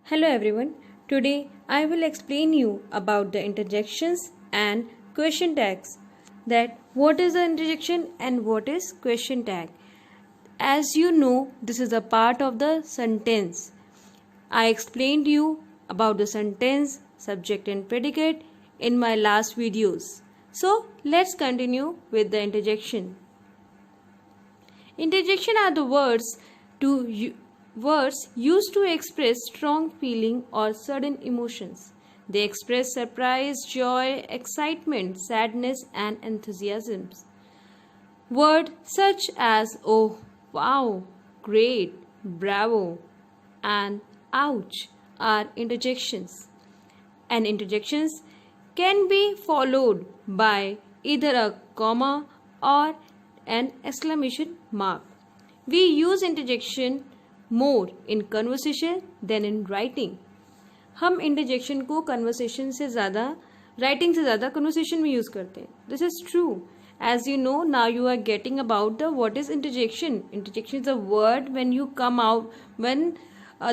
Hello everyone. Today I will explain you about the interjections and question tags. That what is the interjection and what is question tag. As you know, this is a part of the sentence. I explained you about the sentence, subject and predicate in my last videos. So let's continue with the interjection. Interjection are the words used to express strong feeling or sudden emotions. They express surprise, joy, excitement, sadness, and enthusiasm. Words such as oh, wow, great, bravo, and ouch are interjections. And interjections can be followed by either a comma or an exclamation mark. We use interjection more in conversation than in writing. हम interjection को conversation से ज़्यादा writing से ज़्यादा conversation में use करते हैं. This is true. As you know, now you are getting about the what is interjection. Interjection is a word when you come out when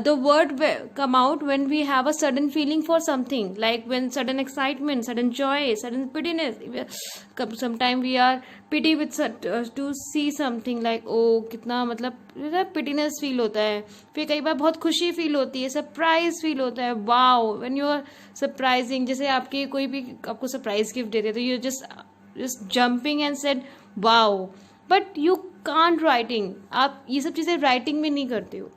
the word come out when we have a sudden feeling for something, like when sudden excitement, sudden joy, sudden pittiness. Sometimes we are pity with to see something like oh कितना मतलब pittiness feel होता है. फिर कई बार बहुत खुशी feel होती है, surprise feel होता है. Wow, when you are surprising, जैसे आपके कोई भी आपको surprise gift देते हैं तो you just jumping and said wow, but you can't writing. आप ये सब चीज़ें writing में नहीं करते हो.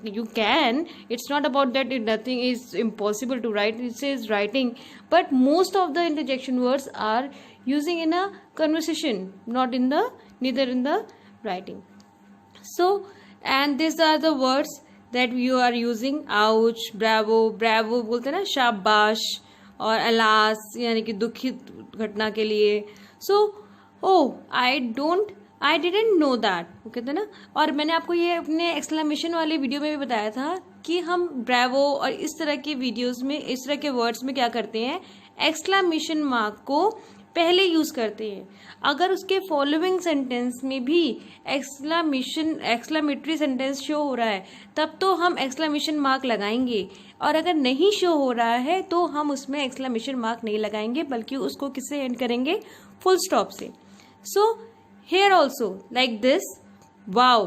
You can, it's not about that nothing is impossible to write, it says writing, but most of the interjection words are using in a conversation, neither in the writing. So and these are the words that you are using. Ouch, bravo बोलते हैं ना, शाबाश और alas यानी कि दुखित घटना के लिए. So oh, I didn't know that, वो कहते हैं ना. और मैंने आपको ये अपने एक्सक्लेमेशन वाले वीडियो में भी बताया था कि हम ब्रेवो और इस तरह के वीडियोस में इस तरह के वर्ड्स में क्या करते हैं, एक्सक्लेमेशन मार्क को पहले यूज करते हैं. अगर उसके फॉलोइंग सेंटेंस में भी एक्सक्लेमेटरी सेंटेंस शो हो रहा है तब तो हम एक्सक्लेमेशन मार्क लगाएंगे, और अगर नहीं शो हो रहा है तो हम उसमें एक्सक्लेमेशन मार्क नहीं लगाएंगे, बल्कि उसको किससे एंड करेंगे, फुल स्टॉप से. सो here also like this, wow,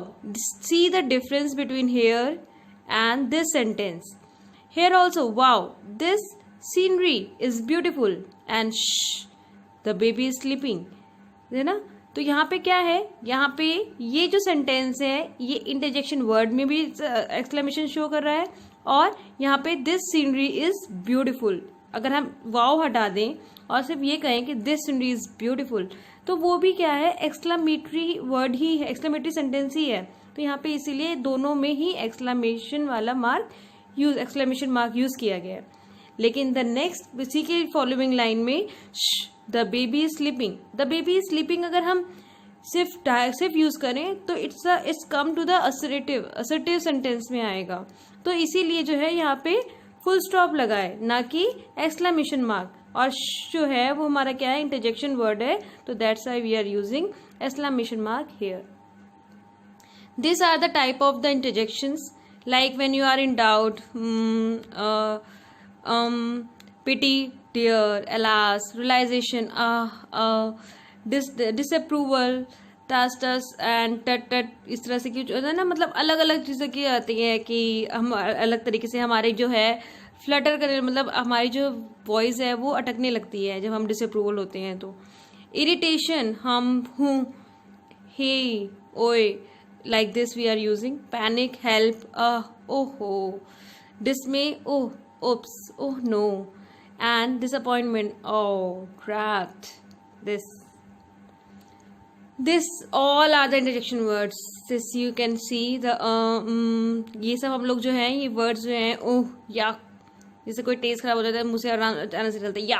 see the difference between here and this sentence. Here also wow, this scenery is beautiful and shh, the baby is sleeping, है ना. तो यहाँ पे क्या है, यहाँ पे ये जो सेंटेंस है ये इंटरजेक्शन वर्ड में भी एक्सक्लेमेशन शो कर रहा है, और यहाँ पे दिस सीनरी इज ब्यूटिफुल. अगर हम वाव हटा दें और सिर्फ ये कहें कि दिस सीनरी इज ब्यूटिफुल, तो वो भी क्या है, एक्सक्लेमेटरी वर्ड ही है, एक्सक्लेमेटरी सेंटेंस ही है. तो यहाँ पे इसीलिए दोनों में ही एक्सक्लेमेशन वाला मार्क एक्सक्लेमेशन मार्क यूज किया गया है. लेकिन द नेक्स्ट इसी के फॉलोइंग लाइन में the baby is sleeping, the baby is sleeping अगर हम सिर्फ यूज करें तो it's come to the assertive sentence में आएगा. तो इसीलिए जो है यहाँ पे फुल स्टॉप लगाए, ना कि एक्सक्लेमेशन मार्क. और जो है वो हमारा क्या है, इंटरजेक्शन वर्ड है, तो that's why we are using exclamation mark here. This are the type of the interjections, like when you are in doubt, pity, dear, alas, realisation, disapproval, tush and tut, इस तरह से कुछ होता है ना. मतलब अलग अलग चीज़ें की आती है कि हम अलग तरीके से हमारे जो है फ्लटर करने, मतलब हमारी जो वॉइस है वो अटकने लगती है जब हम डिसअप्रूवल होते हैं. तो इरिटेशन, हम, हूँ, हे, ओए, like this we are using. Panic, help, ओहो. Dismay, oh, oops, oh no. And disappointment, oh trapped. This all are the interjection words. This you can see the ये सब हम लोग जो हैं ये words जो हैं, ओह, या, जैसे कोई टेस्ट खराब हो जाता है मुंह से आने से चलता है या,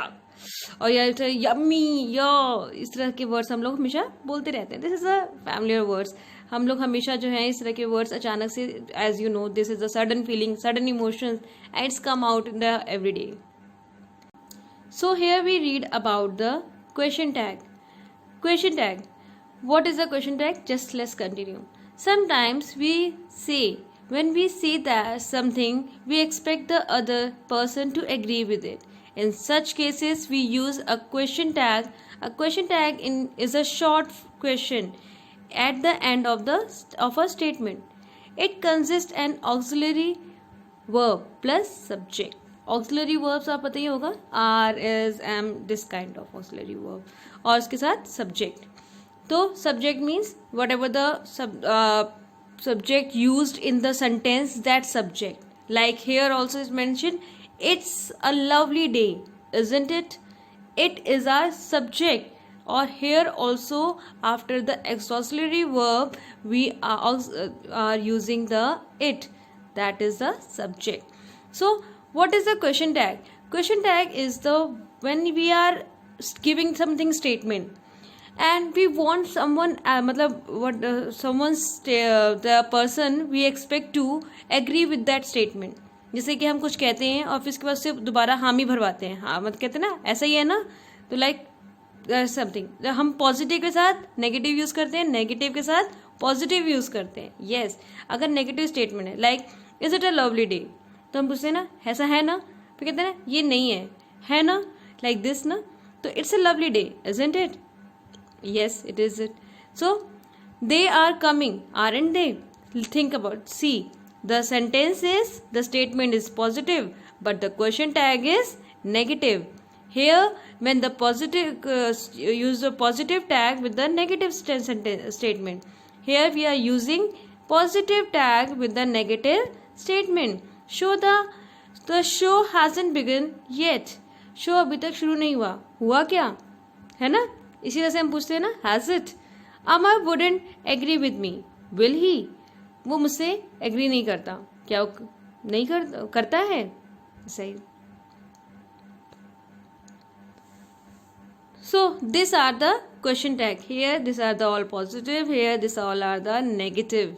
और या यम्मी, या, इस तरह के वर्ड्स हम लोग हमेशा बोलते रहते हैं. This is a familiar words. हम लोग हमेशा जो है इस तरह के वर्ड्स अचानक से, as you know, this is a sudden feeling, sudden emotions, and it's come out in the everyday. So here we read about the question tag. Question tag. What is the question tag? Just let's continue. Sometimes we say When we say that something, we expect the other person to agree with it. In such cases, we use a question tag. A question tag is a short question at the end of a statement. It consists an auxiliary verb plus subject. Auxiliary verbs आप पता ही होगा, are, is, am, this kind of auxiliary verb, और उसके साथ subject. तो subject means whatever the subject used in the sentence, that subject. Like here also is mentioned, it's a lovely day, isn't it? It is our subject. Or here also after the auxiliary verb we are using the it, that is the subject. So what is the question tag? Question tag is the when we are giving something statement and we want someone the person we expect to agree with that statement. जैसे कि हम कुछ कहते हैं और फिर उसके बाद से दोबारा हामी भरवाते हैं, हाँ मतलब कहते हैं ना, ऐसा ही है ना. तो लाइक समथिंग हम पॉजिटिव के साथ नेगेटिव यूज करते हैं, नेगेटिव के साथ पॉजिटिव यूज करते हैं. यस, अगर नेगेटिव स्टेटमेंट है like is it a lovely day, तो हम पूछते हैं ना ऐसा है ना, फिर कहते हैं ना ये नहीं है ना, लाइक दिस ना, तो it's a lovely day, isn't it? Yes, it is it. So, they are coming, aren't they? Think about, see, the sentence is, the statement is positive, but the question tag is negative. Here, when the positive, use the positive tag with the negative statement. Here we are using positive tag with the negative statement. Show the show hasn't begun yet. Show अभी तक शुरू नहीं हुआ क्या है ना. इसी तरह से हम पूछते हैं ना, has it? Amar wouldn't agree with me, will he? वो मुझसे एग्री नहीं करता, क्या वो नहीं करता है? सही. So this are the question tag. Here this are the all positive, here this all are the negative.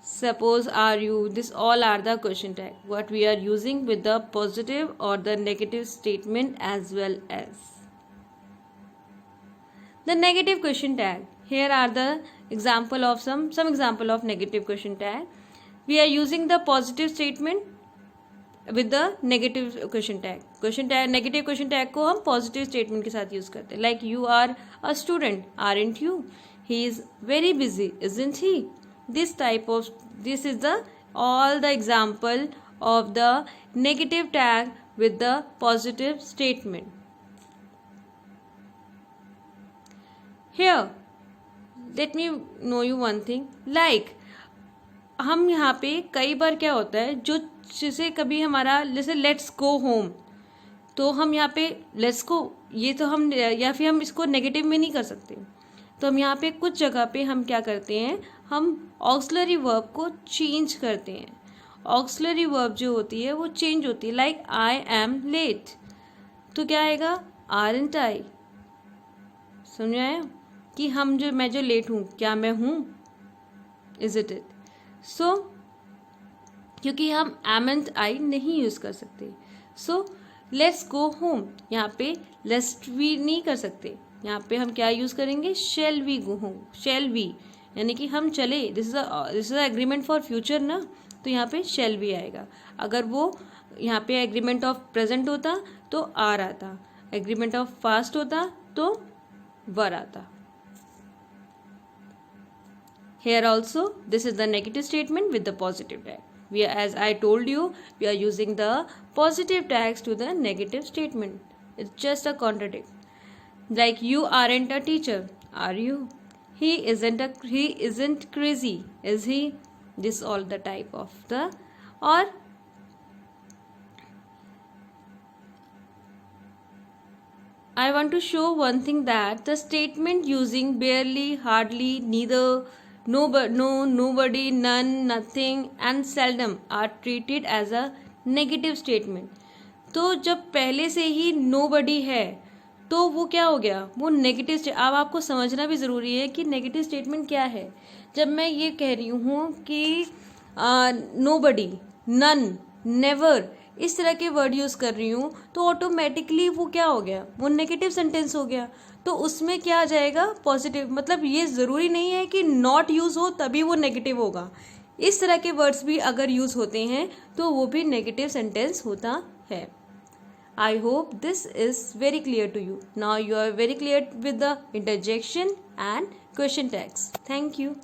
Suppose are you, this all are the question tag what we are using with the positive or the negative statement as well as. The negative question tag. Here are the example of some example of negative question tag. We are using the positive statement with the negative question tag. Question tag, negative question tag को हम positive statement के साथ use करते हैं. Like you are a student, aren't you? He is very busy, isn't he? This is the all the example of the negative tag with the positive statement. Here, let me know you one thing. Like हम यहाँ पे कई बार क्या होता है, जो जैसे कभी हमारा जैसे लेट्स गो होम, तो हम यहाँ पे लेट्स गो, ये तो हम या फिर हम इसको नेगेटिव में नहीं कर सकते. तो हम यहाँ पे कुछ जगह पे हम क्या करते हैं, हम ऑक्सिलरी वर्ब को चेंज करते हैं. ऑक्सिलरी वर्ब जो होती है वो चेंज होती है. लाइक आई एम लेट, तो क्या आएगा, आरंट आई. समझ आया कि मैं जो लेट हूँ, क्या मैं हूँ? Is it? सो क्योंकि हम एमेंट आई नहीं यूज कर सकते. सो लेट्स गो होम, यहाँ पे लेट्स वी नहीं कर सकते. यहाँ पे हम क्या यूज करेंगे, shall we go home. Shall we यानी कि हम चले. This is agreement for future ना, तो यहाँ पे शेल वी आएगा. अगर वो यहाँ पे एग्रीमेंट ऑफ प्रेजेंट होता तो आर आता, एग्रीमेंट ऑफ पास्ट होता तो वर आता. Here also, this is the negative statement with the positive tag. As I told you, we are using the positive tags to the negative statement. It's just a contradict. Like you aren't a teacher, are you? He isn't crazy, is he? This all the type of the. Or I want to show one thing, that the statement using barely, hardly, neither, no, nobody, none, nothing and seldom are treated as a negative statement. तो जब पहले से ही nobody है तो वो क्या हो गया, वो नेगेटिव. अब आपको समझना भी ज़रूरी है कि नेगेटिव स्टेटमेंट क्या है. जब मैं ये कह रही हूँ कि nobody, none, never, इस तरह के वर्ड यूज़ कर रही हूँ, तो ऑटोमेटिकली वो क्या हो गया, वो नेगेटिव सेंटेंस हो गया. तो उसमें क्या आ जाएगा, पॉजिटिव. मतलब ये ज़रूरी नहीं है कि नॉट यूज़ हो तभी वो नेगेटिव होगा. इस तरह के वर्ड्स भी अगर यूज होते हैं तो वो भी नेगेटिव सेंटेंस होता है. I hope this is very clear to you. Now you are very clear with the interjection and question tags. Thank you.